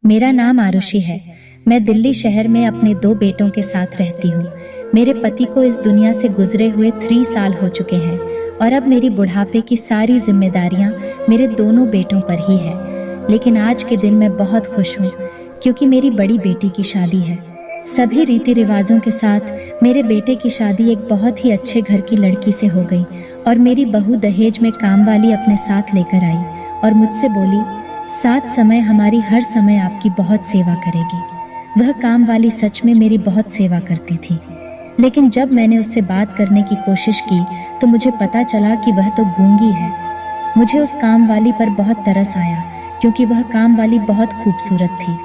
मेरा नाम आरुषि है। मैं दिल्ली शहर में अपने 2 बेटों के साथ रहती हूँ। मेरे पति को इस दुनिया से गुजरे हुए 3 साल हो चुके हैं और अब मेरी बुढ़ापे की सारी जिम्मेदारियां मेरे दोनों बेटों पर ही है। लेकिन आज के दिन मैं बहुत खुश हूँ क्योंकि मेरी बड़ी बेटी की शादी है। सभी रीति रिवाजों के साथ मेरे बेटे की शादी एक बहुत ही अच्छे घर की लड़की से हो गई और मेरी बहू दहेज में काम वाली अपने साथ लेकर आई और मुझसे बोली, सात समय हमारी हर समय आपकी बहुत सेवा करेगी। वह काम वाली सच में मेरी बहुत सेवा करती थी, लेकिन जब मैंने उससे बात करने की कोशिश की तो मुझे पता चला कि वह तो गूंगी है। मुझे उस काम वाली पर बहुत तरस आया क्योंकि वह काम वाली बहुत खूबसूरत थी,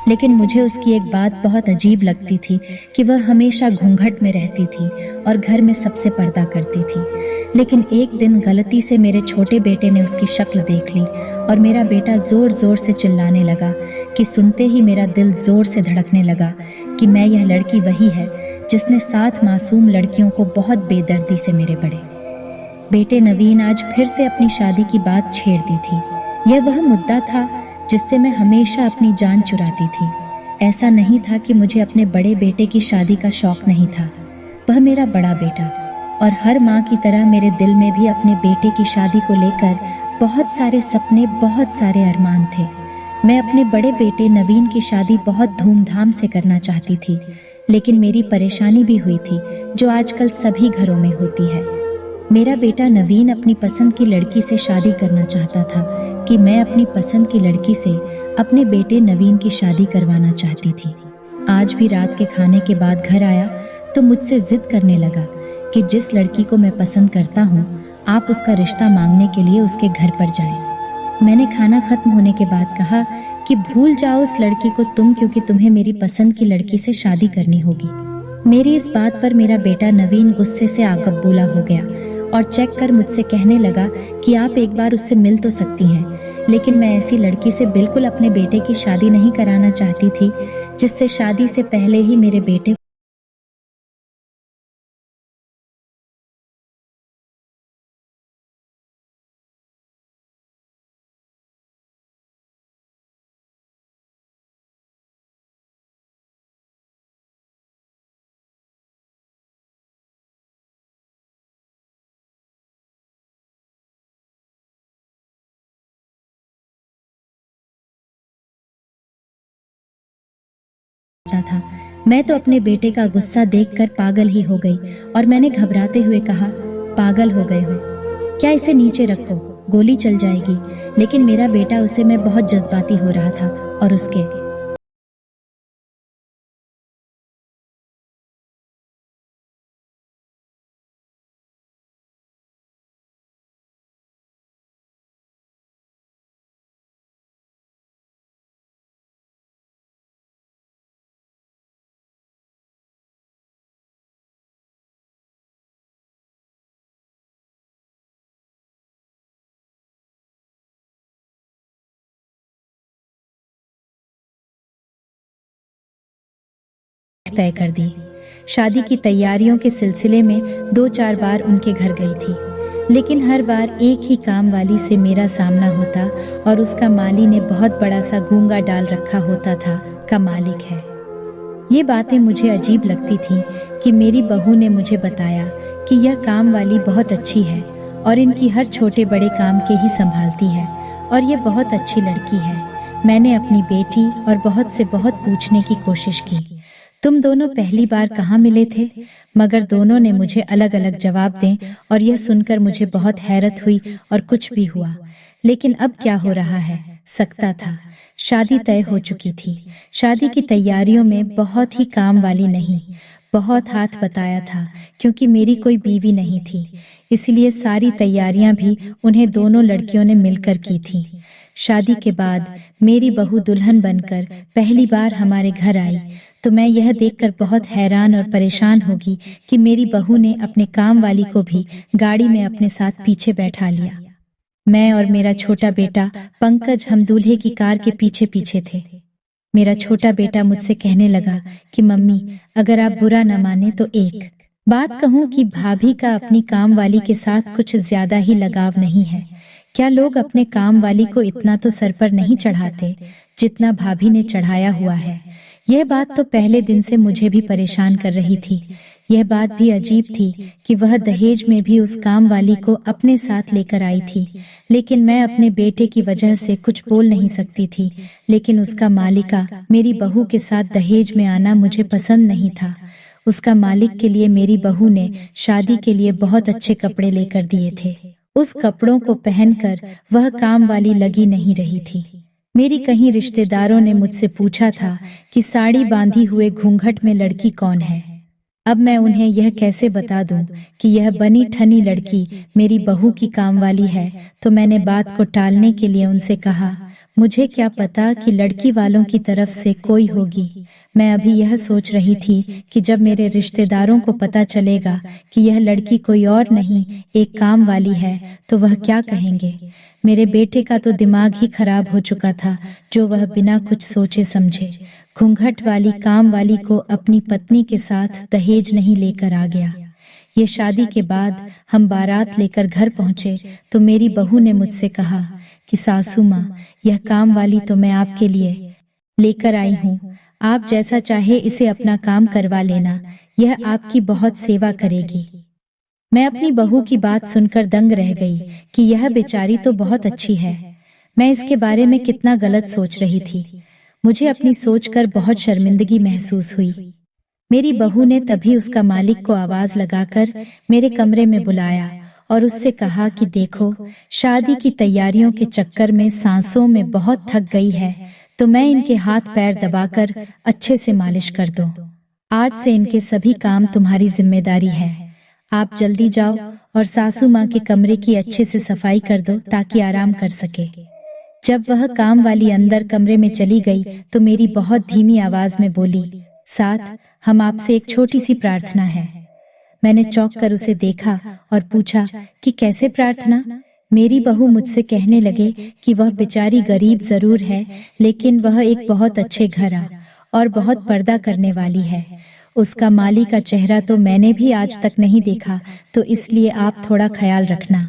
लेकिन मुझे उसकी एक बात बहुत अजीब लगती थी कि वह हमेशा घूंघट में रहती थी और घर में सबसे पर्दा करती थी। लेकिन एक दिन गलती से मेरे छोटे बेटे ने उसकी शक्ल देख ली और मेरा बेटा जोर जोर से चिल्लाने लगा कि सुनते ही मेरा दिल जोर से धड़कने लगा कि मैं यह लड़की वही है जिसने 7 मासूम लड़कियों को बहुत बेदर्दी से मेरे बड़े बेटे नवीन आज फिर से अपनी शादी की बात छेड़ दी थी। यह वह मुद्दा था जिससे मैं हमेशा अपनी जान चुराती थी। ऐसा नहीं था कि मुझे अपने बड़े बेटे की शादी का शौक नहीं था, वह मेरा बड़ा बेटा और हर माँ की तरह मेरे दिल में भी अपने बेटे की शादी को लेकर बहुत सारे सपने, बहुत सारे अरमान थे। मैं अपने बड़े बेटे नवीन की शादी बहुत धूमधाम से करना चाहती थी, लेकिन मेरी परेशानी भी हुई थी जो आजकल सभी घरों में होती है। मेरा बेटा नवीन अपनी पसंद की लड़की से शादी करना चाहता था कि मैं अपनी पसंद की लड़की से अपने बेटे नवीन की शादी करवाना चाहती थी। आज भी रात के खाने के बाद घर आया तो मुझसे जिद करने लगा कि जिस लड़की को मैं पसंद करता हूँ आप उसका रिश्ता मांगने के लिए उसके घर पर जाएं। मैंने खाना खत्म होने के बाद कहा कि भूल जाओ उस लड़की को तुम, क्योंकि तुम्हें मेरी पसंद की लड़की से शादी करनी होगी। मेरी इस बात पर मेरा बेटा नवीन गुस्से से आग बबूला हो गया और चेक कर मुझसे कहने लगा कि आप एक बार उससे मिल तो सकती हैं, लेकिन मैं ऐसी लड़की से बिल्कुल अपने बेटे की शादी नहीं कराना चाहती थी जिससे शादी से पहले ही मेरे बेटे था। मैं तो अपने बेटे का गुस्सा देखकर पागल ही हो गई और मैंने घबराते हुए कहा, पागल हो गए हो क्या, इसे नीचे रखो, गोली चल जाएगी। लेकिन मेरा बेटा उसे मैं बहुत जज्बाती हो रहा था और उसके तय कर दी। शादी की तैयारियों के सिलसिले में 2-4 बार उनके घर गई थी, लेकिन हर बार एक ही काम वाली से मेरा सामना होता और उसका माली ने बहुत बड़ा सा गूंगा डाल रखा होता था का मालिक है। ये बातें मुझे अजीब लगती थी कि मेरी बहू ने मुझे बताया कि यह काम वाली बहुत अच्छी है और इनकी हर छोटे बड़े काम के ही संभालती है और ये बहुत अच्छी लड़की है। मैंने अपनी बेटी और बहुत से बहुत पूछने की कोशिश की, तुम दोनों पहली बार कहाँ मिले थे, मगर दोनों ने मुझे अलग अलग जवाब दें और यह सुनकर मुझे बहुत हैरत हुई और कुछ भी हुआ। लेकिन अब क्या हो रहा है, सकता था। शादी तय हो चुकी थी। शादी की तैयारियों में बहुत ही काम वाली नहीं, बहुत हाथ बटाया था क्योंकि मेरी कोई बीवी नहीं थी, इसलिए सारी तैयारियां भी उन्हें दोनों लड़कियों ने मिलकर की थी। शादी के बाद मेरी बहू दुल्हन बनकर पहली बार हमारे घर आई तो मैं यह देखकर बहुत हैरान और परेशान होगी कि मेरी बहू ने अपने काम वाली को भी गाड़ी में अपने साथ पीछे बैठा लिया। मैं और मेरा छोटा बेटा पंकज हम दूल्हे की कार के पीछे पीछे थे। मेरा छोटा बेटा मुझसे कहने लगा कि मम्मी, अगर आप बुरा न माने तो एक बात कहूं कि भाभी का अपनी काम वाली के साथ कुछ ज्यादा ही लगाव नहीं है, क्या लोग अपने काम वाली को इतना तो सर पर नहीं चढ़ाते जितना भाभी ने चढ़ाया हुआ है। यह बात तो पहले दिन से मुझे भी परेशान कर रही थी। यह बात भी अजीब थी कि वह दहेज में भी उस काम वाली को अपने साथ लेकर आई थी, लेकिन मैं अपने बेटे की वजह से कुछ बोल नहीं सकती थी। लेकिन उसका मालिका मेरी बहू के साथ दहेज में आना मुझे पसंद नहीं था। उसका मालिक के लिए मेरी बहू ने शादी के लिए बहुत अच्छे कपड़े लेकर दिए थे। उस कपड़ों को पहनकर वह काम वाली लगी नहीं रही थी। मेरी कहीं रिश्तेदारों ने मुझसे पूछा था कि साड़ी बांधी हुए घूंघट में लड़की कौन है। अब मैं उन्हें यह कैसे बता दूं कि यह बनी ठनी लड़की मेरी बहू की काम वाली है। तो मैंने बात को टालने के लिए उनसे कहा, मुझे क्या पता कि लड़की वालों की तरफ से कोई होगी। मैं अभी यह सोच रही थी कि जब मेरे रिश्तेदारों को पता चलेगा कि यह लड़की कोई और नहीं एक काम वाली है तो वह क्या कहेंगे। मेरे बेटे का तो दिमाग ही खराब हो चुका था जो वह बिना कुछ सोचे समझे घूंघट वाली काम वाली को अपनी पत्नी के साथ दहेज नहीं लेकर आ गया। ये शादी के बाद हम बारात लेकर घर पहुंचे तो मेरी बहू ने मुझसे कहा कि सासू माँ, यह काम वाली तो मैं आपके लिए लेकर आई हूँ। आप जैसा चाहे इसे अपना काम करवा लेना, यह आपकी बहुत सेवा करेगी। मैं अपनी बहू की बात सुनकर दंग रह गई कि यह बेचारी तो बहुत अच्छी है। मैं इसके बारे में कितना गलत सोच रही थी। मुझे अपनी सोच कर बहुत शर्मिंदगी महसूस हुई। मेरी बहू ने तभी उसका मालिक को आवाज लगाकर मेरे कमरे में बुलाया और उससे कहा कि देखो, शादी की तैयारियों के चक्कर में सांसों में बहुत थक गई है, तो मैं इनके हाथ पैर दबाकर अच्छे से मालिश कर दूं। आज से इनके सभी काम तुम्हारी जिम्मेदारी है। आप जल्दी जाओ और सासू माँ के कमरे की अच्छे से सफाई कर दो ताकि आराम कर सके। जब वह काम वाली अंदर कमरे में चली गई तो मेरी बहुत धीमी आवाज में बोली, साथ हम आपसे एक छोटी सी प्रार्थना है। मैंने चौंक कर उसे देखा और पूछा कि कैसे प्रार्थना। मेरी बहू मुझसे कहने लगे कि वह बेचारी गरीब जरूर है, लेकिन वह एक बहुत अच्छे घर और बहुत पर्दा करने वाली है। उसका माली का चेहरा तो मैंने भी आज तक नहीं देखा, तो इसलिए आप थोड़ा ख्याल रखना।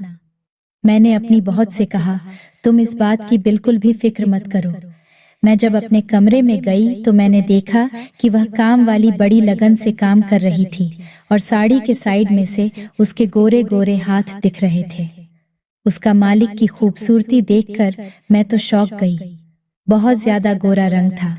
मैंने अपनी बहुत से कहा, तुम इस बात की बिल्कुल भी फिक्र मत करो। मैं जब अपने कमरे में गई तो मैंने देखा कि वह काम वाली बड़ी लगन से काम कर रही थी और साड़ी के साइड में से उसके गोरे गोरे हाथ दिख रहे थे। उसका मालिक की खूबसूरती देखकर मैं तो शौक गई। बहुत ज्यादा गोरा रंग था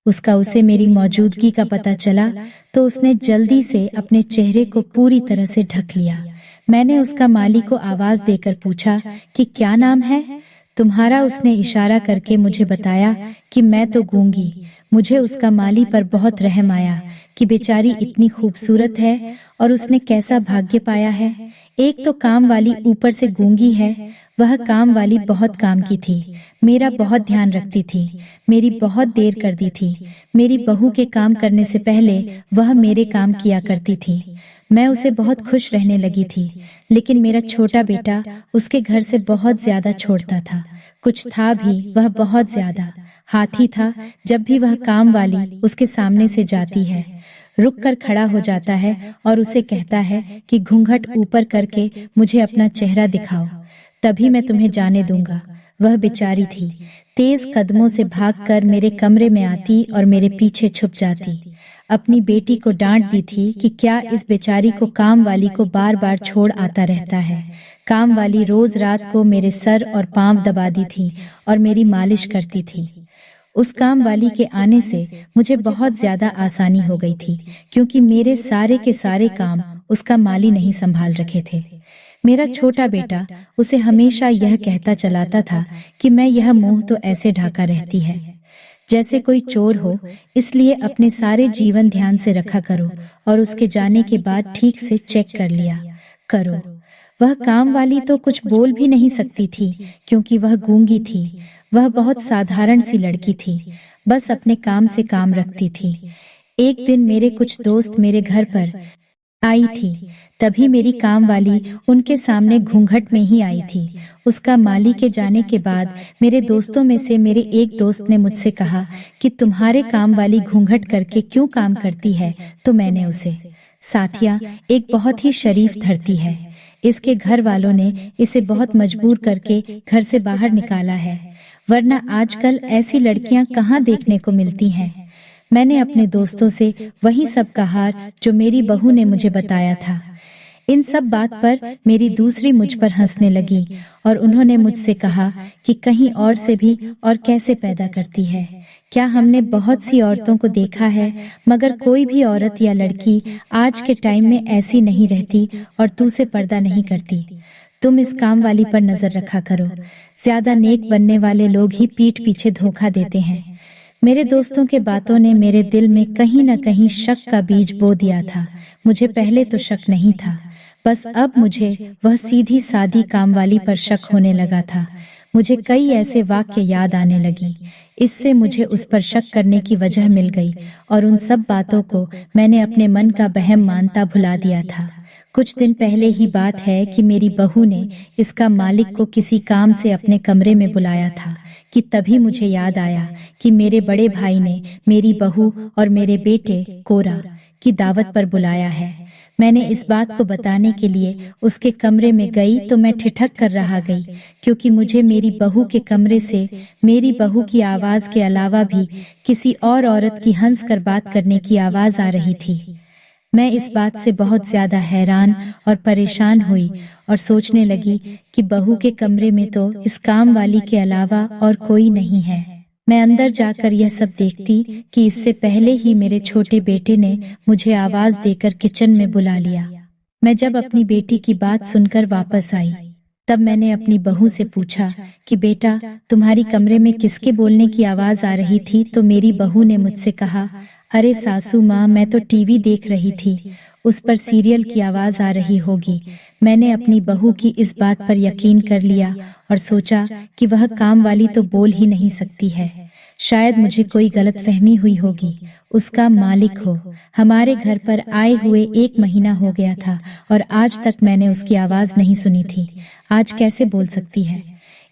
उसका। उसे मेरी मौजूदगी का पता चला तो उसने जल्दी से अपने चेहरे को पूरी तरह से ढक लिया। मैंने उसका मालिक को आवाज देकर पूछा कि क्या नाम है तुम्हारा। उसने इशारा करके मुझे बताया कि मैं तो गूंगी। मुझे उसका माली पर बहुत रहम आया कि बेचारी इतनी खूबसूरत है और उसने कैसा भाग्य पाया है। एक तो काम वाली ऊपर से गूंगी है। वह काम वाली बहुत काम की थी, मेरा बहुत ध्यान रखती थी, मेरी बहुत देर कर दी थी। मेरी बहू के काम करने से पहले वह मेरे काम किया करती थी। मैं उसे बहुत खुश रहने लगी थी, लेकिन मेरा छोटा बेटा उसके घर से बहुत ज्यादा छोड़ता था। कुछ था भी, वह बहुत ज्यादा हाथी था। जब भी वह काम वाली उसके सामने से जाती है, रुक कर खड़ा हो जाता है और उसे कहता है कि घूंघट ऊपर करके मुझे अपना चेहरा दिखाओ, तभी मैं तुम्हें जाने दूंगा। वह बेचारी थी, तेज कदमों से भागकर मेरे कमरे में आती और मेरे पीछे छुप जाती। अपनी बेटी को डांट दी थी कि क्या इस बेचारी को काम वाली को बार बार छोड़ आता रहता है। काम वाली रोज रात को मेरे सर और पांव दबा दी थी और मेरी मालिश करती थी। उस काम वाली के आने से मुझे बहुत ज्यादा आसानी हो गई थी, क्योंकि मेरे सारे के सारे काम उसका माली नहीं संभाल रखे थे। मेरा छोटा बेटा उसे हमेशा यह कहता चलाता था कि मैं यह मुंह तो ऐसे ढाका रहती है जैसे कोई चोर हो, इसलिए अपने सारे जीवन ध्यान से रखा करो और उसके जाने के बाद ठीक से चेक कर लिया करो। वह काम वाली तो कुछ बोल भी नहीं सकती थी क्योंकि वह गूंगी थी। वह बहुत साधारण सी लड़की थी, बस अपने काम से काम रखती थी। एक दिन मेरे कुछ दोस्त मेरे घर पर आई थी, तभी मेरी काम वाली उनके सामने घूंघट में ही आई थी। उसका माली के जाने के बाद मेरे दोस्तों में से मेरे एक दोस्त ने मुझसे कहा कि तुम्हारे काम वाली घूंघट करके क्यों काम करती है। तो मैंने उसे, साथिया, एक बहुत ही शरीफ धरती है, इसके घर वालों ने इसे बहुत मजबूर करके घर से बाहर निकाला है, वरना आजकल ऐसी लड़कियां कहाँ देखने को मिलती हैं। मैंने अपने दोस्तों से वही सब कहा जो मेरी बहू ने मुझे बताया था। इन सब बात पर मेरी दूसरी मुझ पर हंसने लगी और उन्होंने मुझसे कहा कि कहीं और से भी और कैसे पैदा करती है। क्या हमने बहुत सी औरतों को देखा है, मगर कोई भी औरत या लड़की आज के टाइम में ऐसी नहीं रहती और तू से पर्दा नहीं करती। तुम इस काम वाली पर नजर रखा करो। ज्यादा नेक बनने वाले लोग ही पीठ पीछे धोखा देते हैं। मेरे दोस्तों के बातों ने मेरे दिल में कहीं न कहीं शक का बीज बो दिया था। मुझे पहले तो शक नहीं था, बस अब मुझे वह सीधी सादी काम वाली पर शक होने लगा था। मुझे कई ऐसे वाक्य याद आने लगी। इससे मुझे उस पर शक करने की वजह मिल गई और उन सब बातों को मैंने अपने मन का वहम मानता भुला दिया था। कुछ दिन पहले ही बात है कि मेरी बहू ने इसका मालिक को किसी काम से अपने कमरे में बुलाया था कि तभी मुझे याद आया कि मेरे बड़े भाई ने मेरी बहू और मेरे बेटे कोरा की दावत पर बुलाया है। मैंने इस बात को बताने के लिए उसके कमरे में गई तो मैं ठिठक कर रहा गई, क्योंकि मुझे मेरी बहू के कमरे से मेरी बहू की आवाज के अलावा भी किसी और औरत की हंस कर बात करने की आवाज आ रही थी। मैं इस बात से बहुत ज्यादा हैरान और परेशान हुई और सोचने लगी कि बहू के कमरे में तो इस काम वाली के अलावा और कोई नहीं है। मैं अंदर जाकर यह सब देखती कि इससे पहले ही मेरे छोटे बेटे ने मुझे आवाज देकर किचन में बुला लिया। मैं जब अपनी बेटी की बात सुनकर वापस आई, तब मैंने अपनी बहू से पूछा कि बेटा, तुम्हारी कमरे में किसके बोलने की आवाज आ रही थी? तो मेरी बहू ने मुझसे कहा, अरे सासू माँ, मैं तो टीवी देख रही थी, उस पर सीरियल की आवाज आ रही होगी। मैंने अपनी बहू की इस बात पर यकीन कर लिया और सोचा कि वह काम वाली तो बोल ही नहीं सकती है, शायद मुझे कोई गलतफहमी हुई होगी। उसका मालिक हो। हमारे घर पर आए हुए 1 महीना हो गया था और आज तक मैंने उसकी आवाज नहीं सुनी थी। आज कैसे बोल सकती है?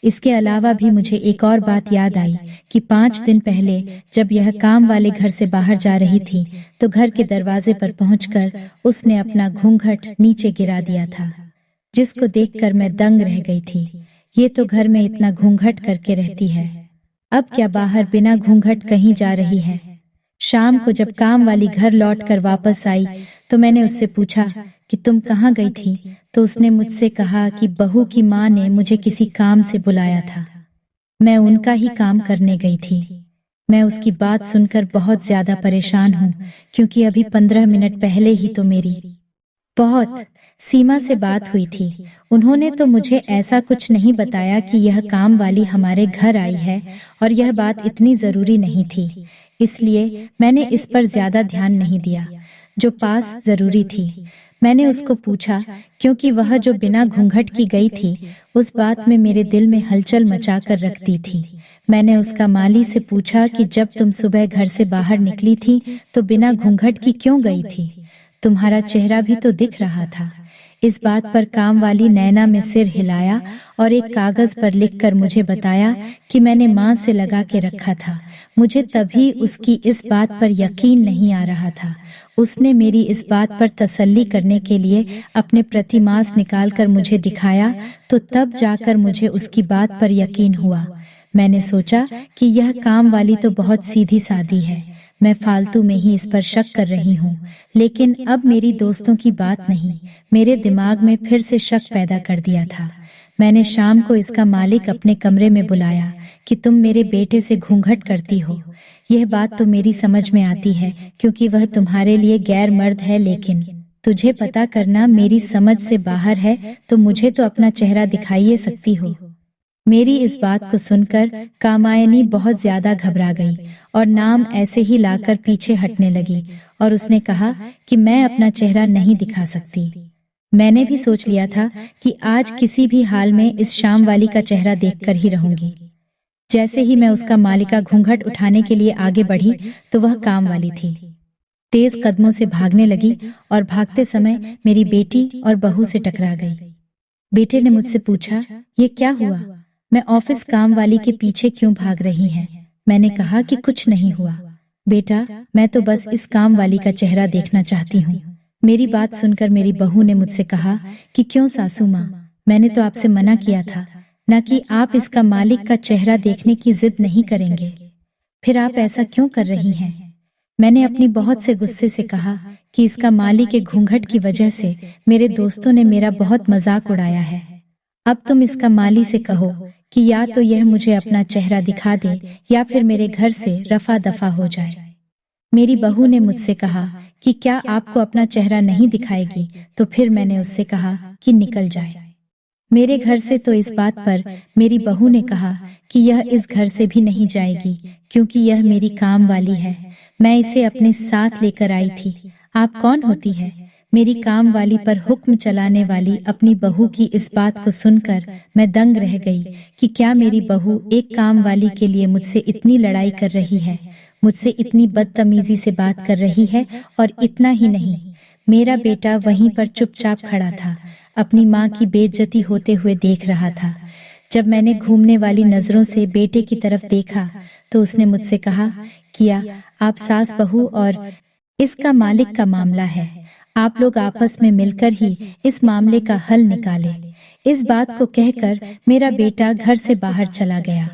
इसके अलावा भी मुझे एक और बात याद आई कि 5 दिन पहले जब यह काम वाले घर से बाहर जा रही थी तो घर के दरवाजे पर पहुंचकर उसने अपना घूंघट नीचे गिरा दिया था, जिसको देखकर मैं दंग रह गई थी। ये तो घर में इतना घूंघट करके रहती है, अब क्या बाहर बिना घूंघट कहीं जा रही है? शाम को जब काम वाली घर लौट कर वापस आई तो मैंने उससे पूछा कि तुम कहाँ गई थी? तो उसने मुझसे कहा कि बहू की माँ ने मुझे किसी काम से बुलाया था, मैं उनका ही काम करने गई थी। मैं उसकी बात सुनकर बहुत ज्यादा परेशान हूँ, क्योंकि अभी 15 मिनट पहले ही तो मेरी बहुत सीमा से बात हुई थी। उन्होंने तो मुझे ऐसा कुछ नहीं बताया कि यह काम वाली हमारे घर आई है, और यह बात इतनी जरूरी नहीं थी, इसलिए मैंने इस पर ज्यादा ध्यान नहीं दिया। जो पास जरूरी थी मैंने उसको पूछा, क्योंकि वह जो बिना घूंघट की गई थी उस बात में मेरे दिल में हलचल मचा कर रखती थी। मैंने उसका माली से पूछा कि जब तुम सुबह घर से बाहर निकली थी तो बिना घूंघट की क्यों गई थी? तुम्हारा चेहरा भी तो दिख रहा था। इस बात पर काम वाली नैना में सिर हिलाया और एक कागज पर लिखकर मुझे बताया कि मैंने माँ से लगा के रखा था। मुझे तभी उसकी इस बात पर यकीन नहीं आ रहा था। उसने मेरी इस बात पर तसल्ली करने के लिए अपने प्रतिमास निकालकर मुझे दिखाया, तो तब जाकर मुझे उसकी बात पर यकीन हुआ। मैंने सोचा कि यह काम वाली तो बहुत सीधी सादी है, मैं फालतू में ही इस पर शक कर रही हूँ। लेकिन अब मेरी दोस्तों की बात नहीं, मेरे दिमाग में फिर से शक पैदा कर दिया था। मैंने शाम को इसका मालिक अपने कमरे में बुलाया कि तुम मेरे बेटे से घूंघट करती हो। यह बात तो मेरी समझ में आती है, क्योंकि वह तुम्हारे लिए गैर मर्द है, लेकिन तुझे पता करना मेरी समझ से बाहर है, तो मुझे तो अपना चेहरा दिखाइए सकती हो। मेरी इस बात को सुनकर कामायनी बहुत ज्यादा घबरा गई और नाम ऐसे ही लाकर पीछे हटने लगी, और उसने कहा कि मैं अपना चेहरा नहीं दिखा सकती। मैंने भी सोच लिया था कि आज किसी भी हाल में इस शाम वाली का चेहरा देखकर ही रहूंगी। जैसे ही मैं उसका मालिका घूंघट उठाने के लिए आगे बढ़ी तो वह काम वाली थी। तेज कदमों से भागने लगी और भागते समय मेरी बेटी और बहू से टकरा गई। बेटे ने मुझसे पूछा, ये क्या हुआ? मैं ऑफिस काम वाली के पीछे क्यों भाग रही है? मैंने कहा कि कुछ नहीं हुआ बेटा, मैं तो बस इस काम वाली का चेहरा देखना चाहती हूँ। मेरी बात सुनकर मेरी बहू ने मुझसे कहा कि क्यों सासू माँ, मैंने तो आपसे मना किया था न कि आप इसका मालिक का चेहरा देखने की जिद नहीं करेंगे, फिर आप ऐसा क्यों कर रही हैं? मैंने अपनी बहुत से गुस्से से कहा कि इसका मालिक के घूंघट की वजह से मेरे दोस्तों ने मेरा बहुत मजाक उड़ाया है। अब तुम इसका माली से कहो कि या तो यह मुझे अपना चेहरा दिखा दे या फिर मेरे घर से रफा दफा हो जाए। मेरी बहू ने मुझसे कहा कि क्या आपको अपना चेहरा नहीं दिखाएगी, तो फिर मैंने उससे कहा कि निकल जाए मेरे घर से। तो इस बात पर मेरी बहू ने कहा कि यह इस घर से भी नहीं जाएगी क्योंकि यह मेरी काम वाली है, मैं इसे अपने साथ लेकर आई थी। आप कौन होती है? मेरी काम वाली पर हुक्म चलाने वाली अपनी बहू की इस बात को सुनकर मैं दंग रह गई कि क्या मेरी बहू एक काम वाली के लिए मुझसे इतनी लड़ाई कर रही है, मुझसे इतनी बदतमीजी से बात कर रही है। और इतना ही नहीं, मेरा बेटा वहीं पर चुपचाप खड़ा था, अपनी माँ की बेइज्जती होते हुए देख रहा था। जब मैंने घूमने वाली नजरों से बेटे की तरफ देखा तो उसने मुझसे कहा, किया आप सास बहू और इसका मालिक का मामला है, आप लोग आपस में मिलकर ही इस मामले का हल निकालें। इस बात को कहकर मेरा बेटा घर से बाहर चला गया।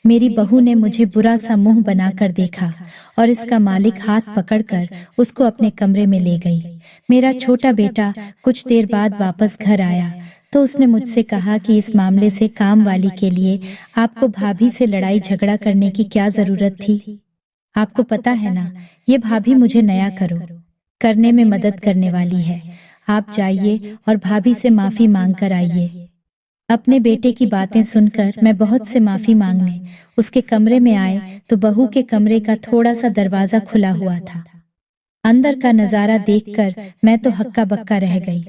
मेरी बहू ने मुझे बुरा सा मुंह बनाकर देखा और इसका मालिक हाथ पकड़कर उसको अपने कमरे में ले गई। मेरा छोटा बेटा कुछ देर बाद वापस घर आया तो उसने मुझसे कहा कि इस मामले से काम वाली के लिए आपको भाभी से लड़ाई झगड़ा करने की क्या जरूरत थी? आपको पता है ना, ये भाभी मुझे नया करने में मदद करने वाली है। आप जाइए और भाभी से माफी मांग कर आइए। अपने बेटे की बातें सुनकर मैं बहुत से माफी मांगने उसके कमरे में आए तो बहू के कमरे का थोड़ा सा दरवाजा खुला हुआ था। अंदर का नजारा देखकर मैं तो हक्का बक्का रह गई।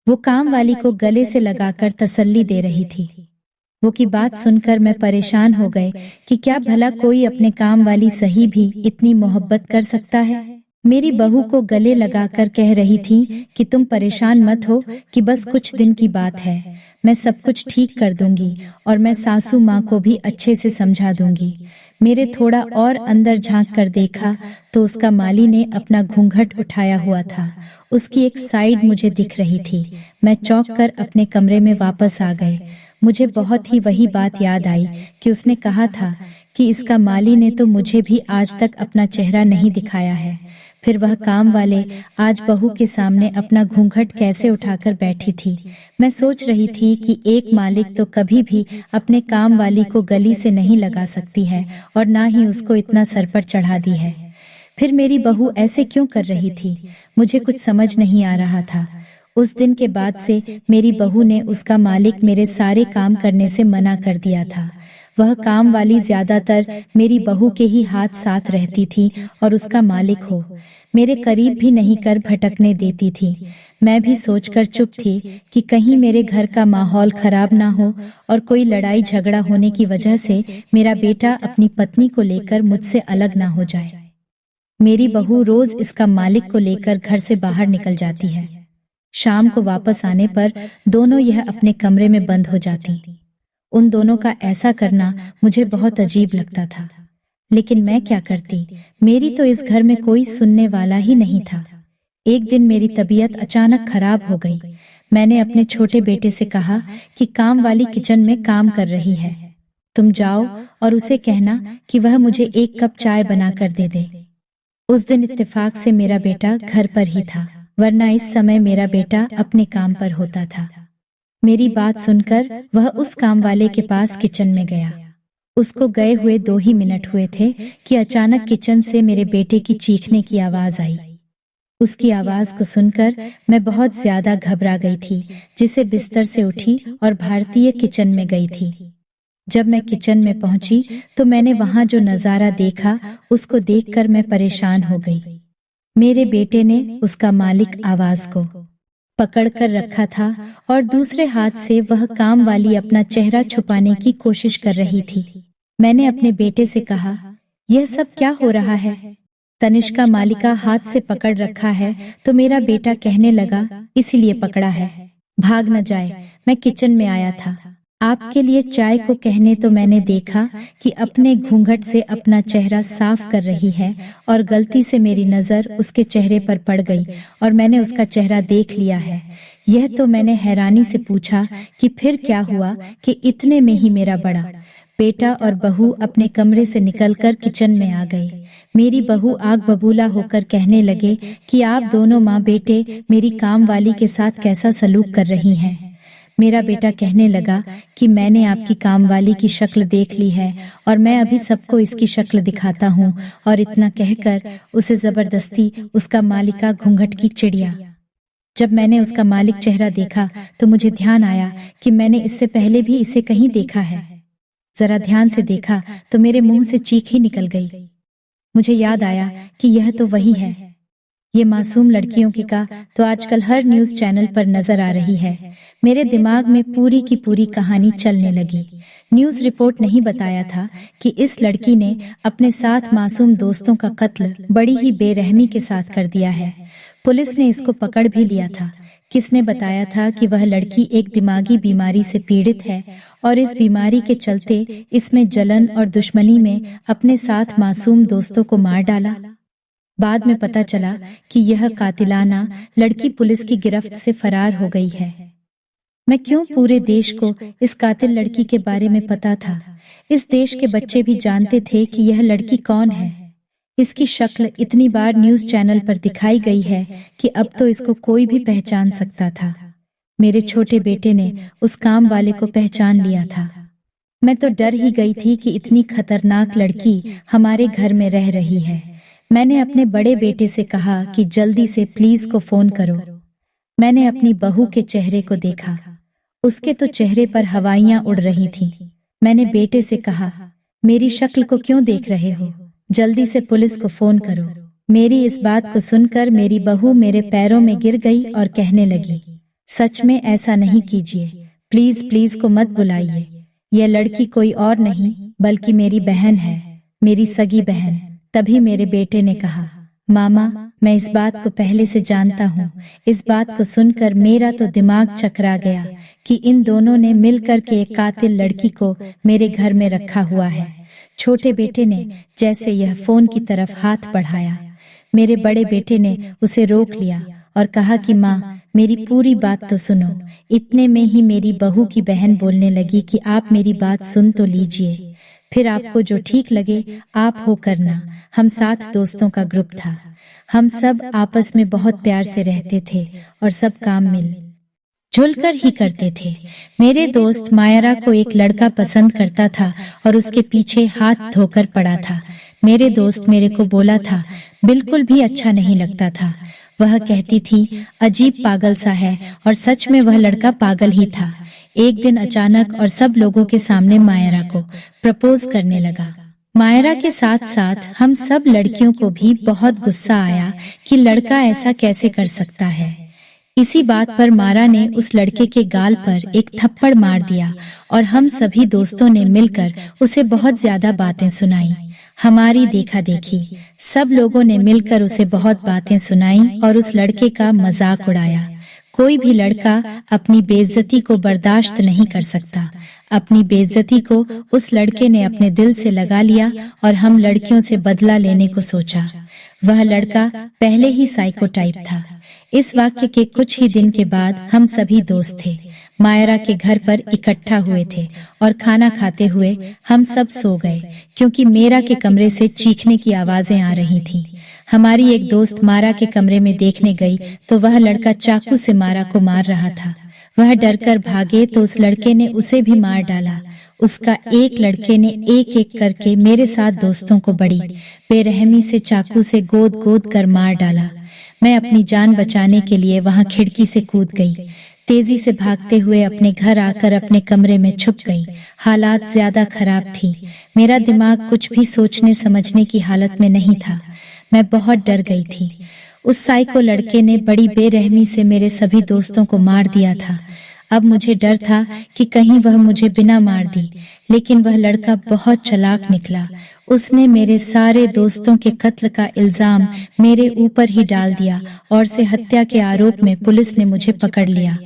वो काम वाली को गले से लगाकर तसल्ली दे रही थी। वो की बात सुनकर मैं परेशान हो गए कि क्या भला कोई अपने काम वाली सही भी इतनी मोहब्बत कर सकता है। मेरी बहू को गले लगाकर कह रही थी कि तुम परेशान मत हो कि बस कुछ दिन की बात है, मैं सब कुछ ठीक कर दूंगी और मैं सासू माँ को भी अच्छे से समझा दूंगी। मेरे थोड़ा और अंदर झांक कर देखा तो उसका माली ने अपना घूंघट उठाया हुआ था, उसकी एक साइड मुझे दिख रही थी। मैं चौंक कर अपने कमरे में वापस आ गए। मुझे बहुत ही वही बात याद आई कि उसने कहा था कि इसका माली ने तो मुझे भी आज तक अपना चेहरा नहीं दिखाया है। फिर वह काम वाले आज बहू के सामने अपना घूंघट कैसे उठाकर बैठी थी। मैं सोच रही थी कि एक मालिक तो कभी भी अपने काम वाली को गली से नहीं लगा सकती है और ना ही उसको इतना सर पर चढ़ा दी है। फिर मेरी बहू ऐसे क्यों कर रही थी, मुझे कुछ समझ नहीं आ रहा था। उस दिन के बाद से मेरी बहू ने उसका मालिक मेरे सारे काम करने से मना कर दिया था। वह काम वाली ज्यादातर मेरी बहू के ही हाथ साथ रहती थी और उसका मालिक हो मेरे करीब भी नहीं कर भटकने देती थी। मैं भी सोचकर चुप थी कि कहीं मेरे घर का माहौल खराब ना हो और कोई लड़ाई झगड़ा होने की वजह से मेरा बेटा अपनी पत्नी को लेकर मुझसे अलग ना हो जाए। मेरी बहू रोज इसका मालिक को लेकर घर से बाहर निकल जाती है। शाम को वापस आने पर दोनों यह अपने कमरे में बंद हो जाती। उन दोनों का ऐसा करना मुझे बहुत अजीब लगता था, लेकिन मैं क्या करती, मेरी तो इस घर में कोई सुनने वाला ही नहीं था। एक दिन मेरी तबीयत अचानक खराब हो गई। मैंने अपने छोटे बेटे से कहा कि काम वाली किचन में काम कर रही है, तुम जाओ और उसे कहना कि वह मुझे एक कप चाय बना कर दे दे। उस दिन इत्तेफाक से मेरा बेटा घर पर ही था, वरना इस समय मेरा बेटा अपने काम पर होता था। मेरी बात सुनकर वह उस काम वाले के पास किचन में गया। उसको गए हुए 2 ही मिनट हुए थे कि अचानक किचन से मेरे बेटे की चीखने की आवाज आई। उसकी आवाज को सुनकर मैं बहुत ज्यादा घबरा गई थी, जिसे बिस्तर से उठी और भारतीय किचन में गई थी। जब मैं किचन में पहुंची तो मैंने वहां जो नजारा देखा उसको देखकर मैं परेशान हो गई। मेरे बेटे ने उसका मालिक आवाज को पकड़ कर रखा था और दूसरे हाथ से वह काम वाली अपना चेहरा छुपाने की कोशिश कर रही थी। मैंने अपने बेटे से कहा, यह सब क्या हो रहा है? तनिष्का मालिका हाथ से पकड़ रखा है तो मेरा बेटा कहने लगा, इसीलिए पकड़ा है, भाग न जाए, मैं किचन में आया था। आपके लिए चाय को कहने तो मैंने देखा कि अपने घूंघट से अपना चेहरा साफ कर रही है और गलती से मेरी नजर उसके चेहरे पर पड़ गई और मैंने उसका चेहरा देख लिया है। यह तो मैंने हैरानी से पूछा कि फिर क्या हुआ कि इतने में ही मेरा बड़ा बेटा और बहू अपने कमरे से निकलकर किचन में आ गए। मेरी बहू आग बबूला होकर कहने लगे कि आप दोनों माँ बेटे मेरी काम वाली के साथ कैसा सलूक कर रही हैं। मेरा बेटा कहने लगा कि मैंने आपकी कामवाली की शक्ल देख ली है और मैं अभी सबको इसकी शक्ल दिखाता हूँ, और इतना कहकर उसे जबरदस्ती उसका मालिका घूंघट की चिड़िया। जब मैंने उसका मालिक चेहरा देखा तो मुझे ध्यान आया कि मैंने इससे पहले भी इसे कहीं देखा है। जरा ध्यान से देखा तो मेरे मुंह से चीख ही निकल गई। मुझे याद आया कि यह तो वही है। ये मासूम लड़कियों की का तो आजकल हर न्यूज चैनल पर नजर आ रही है। मेरे दिमाग में पूरी की पूरी कहानी चलने लगी। न्यूज रिपोर्ट नहीं बताया था कि इस लड़की ने अपने 7 मासूम दोस्तों का कत्ल बड़ी ही बेरहमी के साथ कर दिया है। पुलिस ने इसको पकड़ भी लिया था। किसने बताया था कि वह लड़की एक दिमागी बीमारी से पीड़ित है और इस बीमारी के चलते इसमें जलन और दुश्मनी में अपने 7 मासूम दोस्तों को मार डाला। बाद में पता चला कि यह कातिलाना लड़की पुलिस की गिरफ्त से फरार हो गई है। मैं क्यों पूरे देश को इस कातिल लड़की के बारे में पता था। इस देश के बच्चे भी जानते थे कि यह लड़की कौन है। इसकी शक्ल इतनी बार न्यूज चैनल पर दिखाई गई है कि अब तो इसको कोई भी पहचान सकता था। मेरे छोटे बेटे ने उस काम वाले को पहचान लिया था। मैं तो डर ही गई थी कि इतनी खतरनाक लड़की हमारे घर में रह रही है। मैंने अपने बड़े बेटे से कहा कि जल्दी से प्लीज को फोन करो। मैंने अपनी बहू के चेहरे को देखा। उसके तो चेहरे पर हवाइयां उड़ रही थीं। मैंने बेटे से कहा, मेरी शक्ल को क्यों देख रहे हो, जल्दी से पुलिस को फोन करो। मेरी इस बात को सुनकर मेरी बहू मेरे पैरों में गिर गई और कहने लगी, सच में ऐसा नहीं कीजिए, प्लीज प्लीज को मत बुलाइए। यह लड़की कोई और नहीं बल्कि मेरी बहन है, मेरी सगी बहन। तभी मेरे बेटे ने कहा, मामा मैं इस बात को पहले से जानता हूँ। इस बात को सुनकर मेरा तो दिमाग चकरा गया कि इन दोनों ने मिलकर के एक कातिल लड़की को मेरे घर में रखा हुआ है। छोटे बेटे ने जैसे यह फोन की तरफ हाथ बढ़ाया, मेरे बड़े बेटे ने उसे रोक लिया और कहा कि माँ मेरी पूरी बात तो सुनो। इतने में ही मेरी बहू की बहन बोलने लगी कि आप मेरी बात सुन तो लीजिए, फिर आपको जो ठीक लगे आप हो करना। हम 7 दोस्तों का ग्रुप था। हम सब आपस में बहुत प्यार से रहते थे और सब काम मिल जुल कर ही करते थे। मेरे दोस्त मायरा को एक लड़का पसंद करता था और उसके पीछे हाथ धोकर पड़ा था। मेरे दोस्त मेरे को बोला था, बिल्कुल भी अच्छा नहीं लगता था। वह कहती थी अजीब पागल सा है, और सच में वह लड़का पागल ही था। एक दिन अचानक और सब लोगों के सामने मायरा को प्रपोज करने लगा। मायरा के साथ साथ हम सब लड़कियों को भी बहुत गुस्सा आया कि लड़का ऐसा कैसे कर सकता है। इसी बात पर मारा ने उस लड़के के गाल पर एक थप्पड़ मार दिया और हम सभी दोस्तों ने मिलकर उसे बहुत ज्यादा बातें सुनाई। हमारी देखा देखी सब लोगों ने मिलकर उसे बहुत बातें सुनाई और उस लड़के का मजाक उड़ाया। कोई भी लड़का अपनी बेइज्जती को बर्दाश्त नहीं कर सकता। अपनी बेइज्जती को उस लड़के ने अपने दिल से लगा लिया और हम लड़कियों से बदला लेने को सोचा। वह लड़का पहले ही साइको टाइप था। इस वाक्य के कुछ ही दिन के बाद हम सभी दोस्त थे मायरा के घर पर इकट्ठा हुए थे और खाना खाते हुए हम सब सो गए क्योंकि मेरा के कमरे से चीखने की आवाजें आ रही थीं। हमारी एक दोस्त मारा के कमरे में देखने गई तो वह लड़का चाकू से मारा को मार रहा था। वह डरकर भागे तो उस लड़के ने उसे भी मार डाला। उसका एक लड़के ने एक एक करके मेरे 7 दोस्तों को बड़ी बेरहमी से चाकू से गोद गोद कर मार डाला। मैं अपनी जान बचाने के लिए वहां खिड़की से कूद गई। तेजी से भागते हुए अपने घर आकर अपने कमरे में छुप गई। हालात ज्यादा खराब थी। मेरा दिमाग कुछ भी सोचने समझने की हालत में नहीं था। मैं बहुत डर गई थी। उस साइको लड़के ने बड़ी बेरहमी से मेरे सभी दोस्तों को मार दिया था। अब मुझे डर था कि कहीं वह मुझे बिना मार दी, लेकिन वह लड़का बहुत चालाक निकला। उसने मेरे सारे दोस्तों के कत्ल का इल्जाम मेरे ऊपर ही डाल दिया और से हत्या के आरोप में पुलिस ने मुझे पकड़ लिया।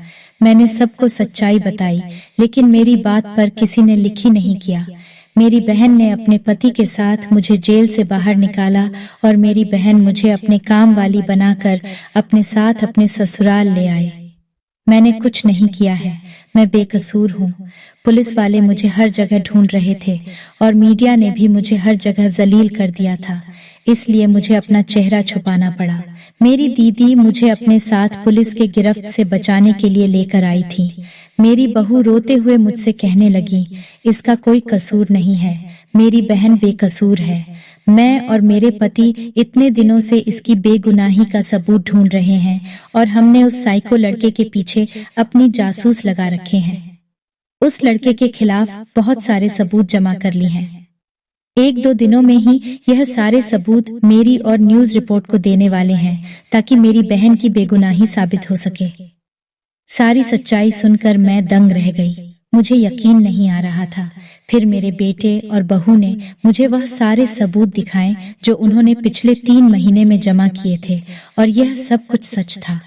मैंने सबको सच्चाई बताई, लेकिन मेरी बात पर किसी ने लिखी नहीं किया। मेरी बहन ने अपने पति के साथ मुझे जेल से बाहर निकाला और मेरी बहन मुझे अपने काम वाली बनाकर अपने साथ अपने ससुराल ले आई। मैंने कुछ नहीं किया है, मैं बेकसूर हूँ। पुलिस वाले मुझे हर जगह ढूंढ रहे थे और मीडिया ने भी मुझे हर जगह जलील कर दिया था, इसलिए मुझे अपना चेहरा छुपाना पड़ा। मेरी दीदी मुझे अपने साथ पुलिस के गिरफ्त से बचाने के लिए लेकर आई थी। मेरी बहू रोते हुए मुझसे कहने लगी, इसका कोई कसूर नहीं है, मेरी बहन बेकसूर है। मैं और मेरे पति इतने दिनों से इसकी बेगुनाही का सबूत ढूंढ रहे हैं और हमने उस साइको लड़के के पीछे अपनी जासूस लगा रखे हैं। उस लड़के के खिलाफ बहुत सारे सबूत जमा कर लिए हैं। 1-2 दिनों में ही यह सारे सबूत मेरी और न्यूज रिपोर्ट को देने वाले हैं, ताकि मेरी बहन की बेगुनाही साबित हो सके। सारी सच्चाई सुनकर मैं दंग रह गई। मुझे यकीन नहीं आ रहा था। फिर मेरे बेटे और बहू ने मुझे वह सारे सबूत दिखाए जो उन्होंने पिछले 3 महीने में जमा किए थे, और यह सब कुछ सच था।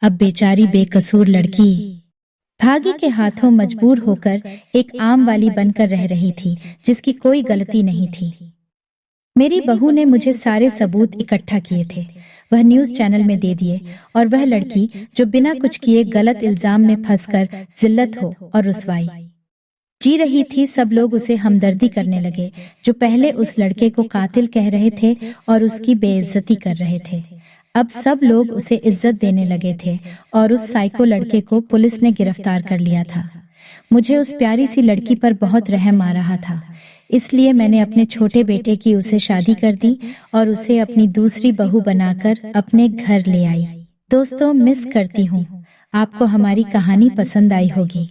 अब बेचारी बेकसूर लड़की भागी के हाथों मजबूर होकर एक आम वाली बनकर रह रही थी, जिसकी कोई गलती नहीं थी। मेरी बहू ने मुझे सारे सबूत इकट्ठा किए थे, वह न्यूज चैनल में दे दिए, और वह लड़की जो बिना कुछ किए गलत इल्जाम में फंसकर जिल्लत हो और रुसवाई जी रही थी, सब लोग उसे हमदर्दी करने लगे, जो पहले उस लड़के को कातिल कह रहे थे और उसकी बेइज्जती कर रहे थे। अब सब लोग उसे इज्जत देने लगे थे और उस साइको लड़के को पुलिस ने गिरफ्तार कर लिया था। मुझे उस प्यारी सी लड़की पर बहुत रहम आ रहा था, इसलिए मैंने अपने छोटे बेटे की उसे शादी कर दी और उसे अपनी दूसरी बहू बनाकर अपने घर ले आई। दोस्तों, मिस करती हूँ। आपको हमारी कहानी पसंद आई होगी।